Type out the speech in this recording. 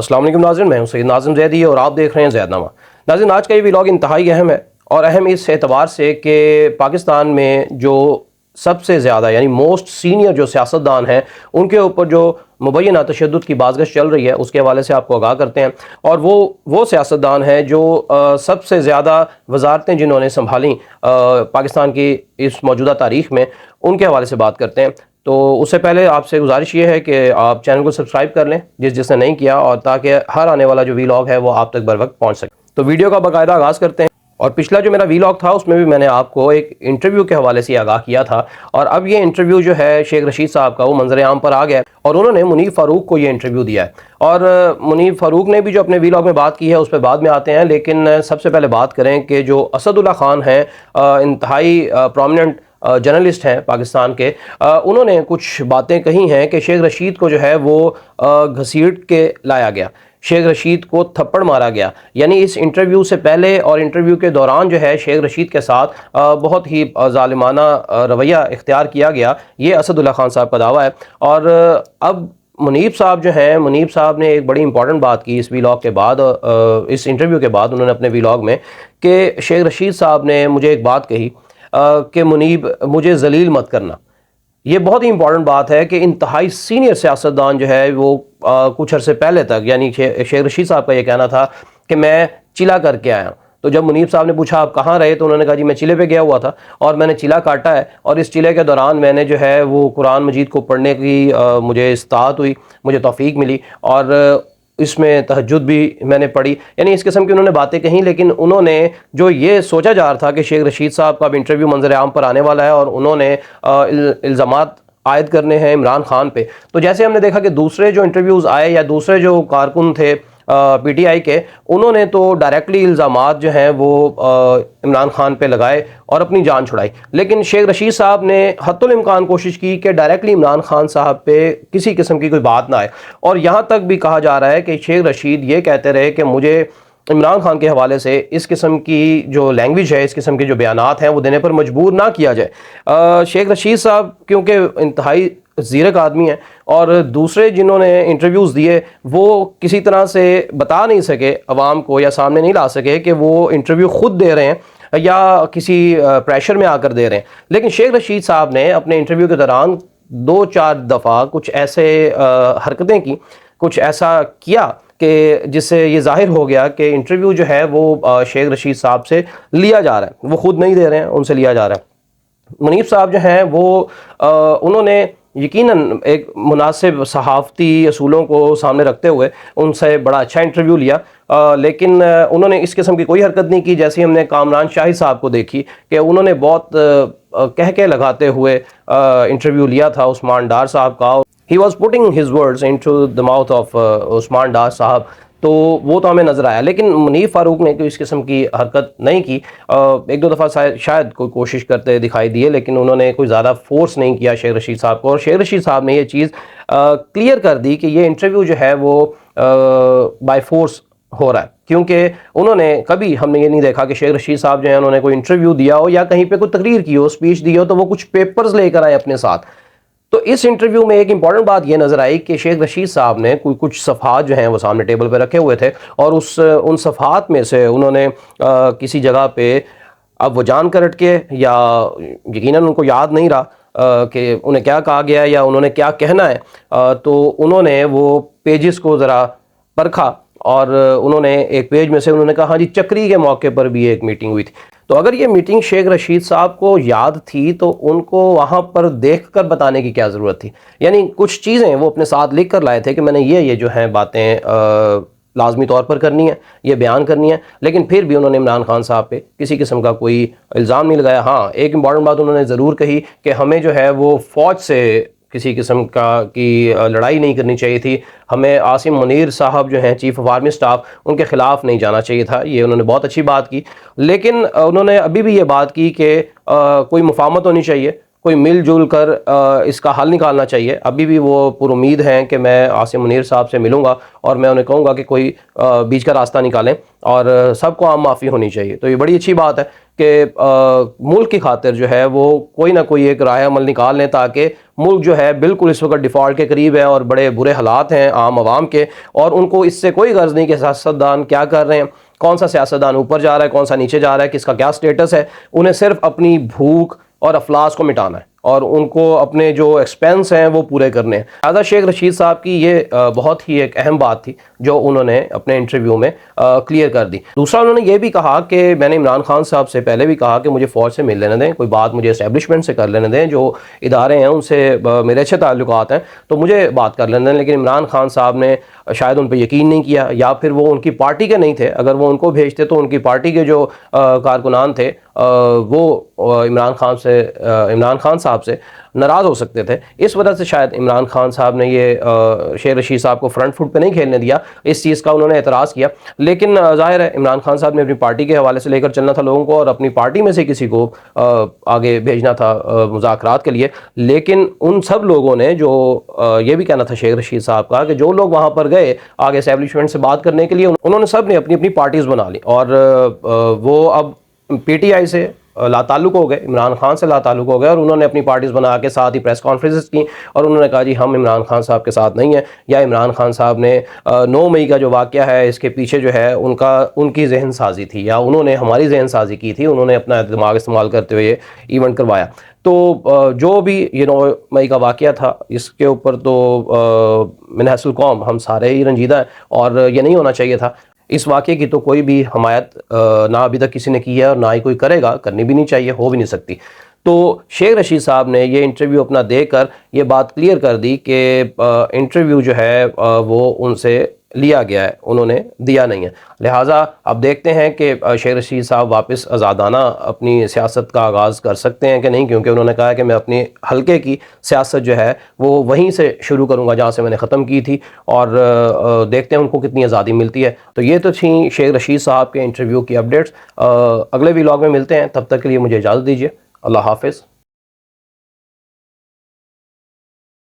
अस्सलाम वालेकुम नाज़रीन, मैं हूं सैयद नाज़िम ज़ैदी और आप देख रहे हैं ज़ैदनामा। नाज़रीन, आज का ये व्लॉग इंतहाई अहम है और अहम इस एतबार से कि पाकिस्तान में जो सबसे ज़्यादा यानी मोस्ट सीनियर जो सियासतदान हैं उनके ऊपर जो मुबैना तशद्दुद की बाज़गश चल रही है उसके हवाले से आपको आगाह करते हैं। और वो सियासतदान हैं जो सबसे ज़्यादा वजारतें जिन्होंने संभाली पाकिस्तान की इस मौजूदा तारीख़ में, उनके हवाले से बात करते हैं। तो उससे पहले आपसे गुजारिश ये है कि आप चैनल को सब्सक्राइब कर लें जिसने नहीं किया, और ताकि हर आने वाला जो व्लॉग है वो आप तक बर वक्त पहुँच सके। तो वीडियो का बाकायदा आगाज़ करते हैं। और पिछला जो मेरा व्लॉग था उसमें भी मैंने आपको एक इंटरव्यू के हवाले से आगाह किया था, और अब ये इंटरव्यू जो है शेख रशीद साहब का वो मंजर आम पर आ गया है और उन्होंने मुनीर फ़ारूक को ये इंटरव्यू दिया है। और मुनीर फ़ारूक ने भी जो अपने व्लॉग में बात की है उस पर बाद में आते हैं, लेकिन सबसे पहले बात करें कि जो असदुल्ला खान हैं, इंतहाई प्रोमिनेंट जर्नलिस्ट हैं पाकिस्तान के, उन्होंने कुछ बातें कही हैं कि शेख रशीद को जो है वो घसीट के लाया गया, शेख रशीद को थप्पड़ मारा गया। यानी इस इंटरव्यू से पहले और इंटरव्यू के दौरान जो है शेख रशीद के साथ बहुत ही ज़ालिमाना रवैया इख्तियार किया गया, ये असदुल्ला खान साहब का दावा है। और अब मुनीब साहब जो हैं, मुनीब साहब ने एक बड़ी इंपॉर्टेंट बात की इस व्लॉग के बाद, इस इंटरव्यू के बाद उन्होंने अपने व्लॉग में कि शेख रशीद साहब ने मुझे एक बात कही कि मुनीब मुझे जलील मत करना। ये बहुत ही इंपॉर्टेंट बात है कि इंतहाई सीनियर सियासतदान जो है वो कुछ अरसे पहले तक, यानी शेख रशीद साहब का ये कहना था कि मैं चिला करके आया। तो जब मुनीब साहब ने पूछा आप कहाँ रहे, तो उन्होंने कहा जी मैं चिले पे गया हुआ था और मैंने चिला काटा है, और इस चिले के दौरान मैंने जो है वो कुरान मजीद को पढ़ने की मुझे इस्तात हुई, मुझे तौफीक मिली, और इसमें तहज्जुद भी मैंने पढ़ी। यानी इस किस्म की उन्होंने बातें कहीं, लेकिन उन्होंने जो ये सोचा जा रहा था कि शेख रशीद साहब का अब इंटरव्यू मंजर आम पर आने वाला है और उन्होंने इल्ज़ामात आयद करने हैं इमरान खान पे, तो जैसे हमने देखा कि दूसरे जो इंटरव्यूज़ आए या दूसरे जो कारकुन थे पीटीआई के, उन्होंने तो डायरेक्टली इल्ज़ामात जो हैं वो इमरान खान पे लगाए और अपनी जान छुड़ाई। लेकिन शेख रशीद साहब ने हत्तुल इम्कान कोशिश की कि डायरेक्टली इमरान खान साहब पे किसी किस्म की कोई बात ना आए, और यहाँ तक भी कहा जा रहा है कि शेख रशीद ये कहते रहे कि मुझे इमरान खान के हवाले से इस किस्म की जो लैंग्वेज है, इस किस्म के जो बयानात हैं वो देने पर मजबूर ना किया जाए। शेख रशीद साहब क्योंकि इंतहाई ज़ीरक आदमी हैं, और दूसरे जिन्होंने इंटरव्यूज़ दिए वो किसी तरह से बता नहीं सके अवाम को, या सामने नहीं ला सके कि वो इंटरव्यू ख़ुद दे रहे हैं या किसी प्रेशर में आकर दे रहे हैं। लेकिन शेख रशीद साहब ने अपने इंटरव्यू के दौरान 2-4 दफ़ा कुछ ऐसे हरकतें की, कुछ ऐसा किया कि जिससे ये ज़ाहिर हो गया कि इंटरव्यू जो है वो शेख रशीद साहब से लिया जा रहा है, वो ख़ुद नहीं दे रहे हैं, उनसे लिया जा रहा है। मुनीब साहब जो हैं वो उन्होंने यकीनन एक मुनासिब सहाफ़ती असूलों को सामने रखते हुए उनसे बड़ा अच्छा इंटरव्यू लिया, लेकिन उन्होंने इस किस्म की कोई हरकत नहीं की जैसे हमने कामरान शाही साहब को देखी कि उन्होंने बहुत कह के लगाते हुए इंटरव्यू लिया था उस्मान डार साहब का। He was putting his words into the mouth of Usman डार साहब, तो वो तो हमें नज़र आया। लेकिन मुनीर फ़ारूक ने कोई इस किस्म की हरकत नहीं की, 1-2 दफ़ा शायद कोई कोशिश करते दिखाई दिए, लेकिन उन्होंने कोई ज़्यादा फोर्स नहीं किया शेख रशीद साहब को। और शेख रशीद साहब ने ये चीज़ क्लियर कर दी कि ये इंटरव्यू जो है वो बाय फोर्स हो रहा है, क्योंकि उन्होंने कभी, हमने ये नहीं देखा कि शेख रशीद साहब जो है उन्होंने कोई इंटरव्यू दिया हो या कहीं पर कोई तकरीर की हो, स्पीच दी हो, तो वो कुछ पेपर्स लेकर आए अपने साथ। तो इस इंटरव्यू में एक इंपॉर्टेंट बात ये नज़र आई कि शेख रशीद साहब ने कुछ सफ़हात जो हैं वो सामने टेबल पे रखे हुए थे, और उन सफ़हात में से उन्होंने किसी जगह पे, अब वो जान कर अटके या यकीनन उनको याद नहीं रहा कि उन्हें क्या कहा गया या उन्होंने क्या कहना है, तो उन्होंने वो पेजेस को ज़रा परखा और उन्होंने एक पेज में से उन्होंने कहा हाँ जी, चक्री के मौके पर भी एक मीटिंग हुई थी। तो अगर ये मीटिंग शेख रशीद साहब को याद थी तो उनको वहाँ पर देखकर बताने की क्या ज़रूरत थी। यानी कुछ चीज़ें वो अपने साथ लिख कर लाए थे कि मैंने ये जो हैं बातें लाजमी तौर पर करनी है, ये बयान करनी है, लेकिन फिर भी उन्होंने इमरान खान साहब पे किसी किस्म का कोई इल्ज़ाम नहीं लगाया। हाँ, एक इंपॉर्टेंट बात उन्होंने ज़रूर कही कि हमें जो है वो फ़ौज से किसी किस्म की लड़ाई नहीं करनी चाहिए थी, हमें आसिम मुनीर साहब जो हैं चीफ़ ऑफ आर्मी स्टाफ, उनके ख़िलाफ़ नहीं जाना चाहिए था। ये उन्होंने बहुत अच्छी बात की, लेकिन उन्होंने अभी भी ये बात की कि कोई मुफाहमत होनी चाहिए, کوئی مل جل کر اس کا حل نکالنا چاہیے. ابھی بھی وہ پر امید ہیں کہ میں عاصم منیر صاحب سے ملوں گا اور میں انہیں کہوں گا کہ کوئی بیچ کا راستہ نکالیں اور سب کو عام معافی ہونی چاہیے. تو یہ بڑی اچھی بات ہے کہ ملک کی خاطر جو ہے وہ کوئی نہ کوئی ایک راہ عمل نکال لیں، تاکہ ملک جو ہے بالکل اس وقت ڈیفالٹ کے قریب ہے اور بڑے برے حالات ہیں عام عوام کے، اور ان کو اس سے کوئی غرض نہیں کہ سیاستدان کیا کر رہے ہیں، کون سا سیاستدان اوپر جا رہا ہے، کون سا نیچے جا رہا ہے، کس کا کیا سٹیٹس ہے. انہیں صرف اپنی بھوک اور افلاس کو مٹانا ہے اور ان کو اپنے جو ایکسپینس ہیں وہ پورے کرنے ہیں. لہٰذا شیخ رشید صاحب کی یہ بہت ہی ایک اہم بات تھی جو انہوں نے اپنے انٹرویو میں کلیئر کر دی. دوسرا انہوں نے یہ بھی کہا کہ میں نے عمران خان صاحب سے پہلے بھی کہا کہ مجھے فوج سے مل لینے دیں، کوئی بات مجھے اسٹیبلشمنٹ سے کر لینے دیں، جو ادارے ہیں ان سے میرے اچھے تعلقات ہیں تو مجھے بات کر لینے دیں. لیکن عمران خان صاحب نے شاید ان پہ یقین نہیں کیا، یا پھر وہ ان کی پارٹی کے نہیں تھے. اگر وہ ان کو بھیجتے تو ان کی پارٹی کے جو کارکنان تھے وہ عمران خان صاحب سے ناراض ہو سکتے تھے. اس وجہ سے شاید عمران خان صاحب نے یہ شیخ رشید صاحب کو فرنٹ فٹ پہ نہیں کھیلنے دیا، اس چیز کا انہوں نے اعتراض کیا. لیکن ظاہر ہے عمران خان صاحب نے اپنی پارٹی کے حوالے سے لے کر چلنا تھا لوگوں کو، اور اپنی پارٹی میں سے کسی کو آگے بھیجنا تھا مذاکرات کے لیے. لیکن ان سب لوگوں نے جو یہ بھی کہنا تھا شیخ رشید صاحب کا کہ جو لوگ وہاں پر گئے آگے اسٹیبلشمنٹ سے بات کرنے کے لیے، انہوں نے سب نے اپنی اپنی پارٹیز بنا لی اور وہ اب پی ٹی آئی سے لا تعلق ہو گئے، عمران خان سے لا تعلق ہو گئے، اور انہوں نے اپنی پارٹیز بنا کے ساتھ ہی پریس کانفرنسز کی اور انہوں نے کہا جی ہم عمران خان صاحب کے ساتھ نہیں ہیں. یا عمران خان صاحب نے 9 مئی کا جو واقعہ ہے اس کے پیچھے جو ہے ان کی ذہن سازی تھی، یا انہوں نے ہماری ذہن سازی کی تھی، انہوں نے اپنا دماغ استعمال کرتے ہوئے ایونٹ کروایا. تو جو بھی یہ 9 مئی کا واقعہ تھا اس کے اوپر تو من حیث القوم ہم سارے ہی رنجیدہ ہیں، اور یہ نہیں ہونا چاہیے تھا. اس واقعے کی تو کوئی بھی حمایت نہ ابھی تک کسی نے کی ہے اور نہ ہی کوئی کرے گا، کرنی بھی نہیں چاہیے، ہو بھی نہیں سکتی. تو شیخ رشید صاحب نے یہ انٹرویو اپنا دے کر یہ بات کلیئر کر دی کہ انٹرویو جو ہے وہ ان سے لیا گیا ہے، انہوں نے دیا نہیں ہے. لہٰذا اب دیکھتے ہیں کہ شیخ رشید صاحب واپس آزادانہ اپنی سیاست کا آغاز کر سکتے ہیں کہ نہیں، کیونکہ انہوں نے کہا کہ میں اپنی حلقے کی سیاست جو ہے وہ وہیں سے شروع کروں گا جہاں سے میں نے ختم کی تھی، اور دیکھتے ہیں ان کو کتنی آزادی ملتی ہے. تو یہ تو تھیں شیخ رشید صاحب کے انٹرویو کی اپڈیٹس. اگلے ولاگ میں ملتے ہیں، تب تک کے لیے مجھے اجازت دیجیے. اللہ حافظ.